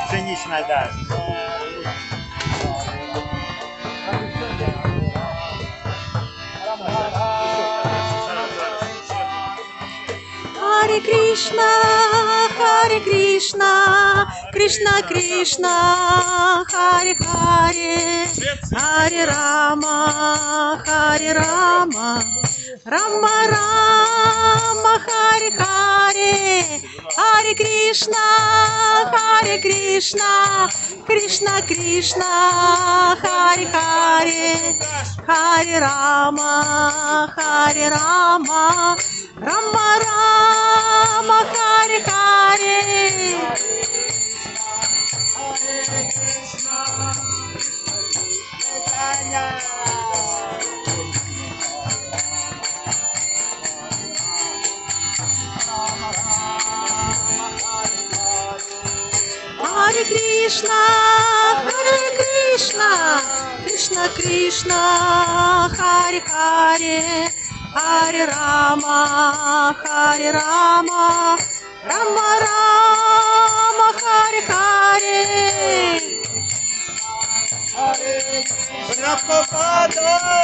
Пшеничная, да. Харе Кришна, Харе Кришна, Кришна Кришна, Харе Харе, Харе Рама, Харе Рама, Рама Рама, Харе Харе, Харе Кришна, Харе Кришна, Кришна Кришна, Харе Харе, Харе Рама, Харе Рама, Рама Рама, Харе Харе. Харе Кришна, Харе Кришна, Кришна Кришна, Харе Харе, Харе Рама, Харе Рама, Рама Рама, Харе Харе. Прабхупада!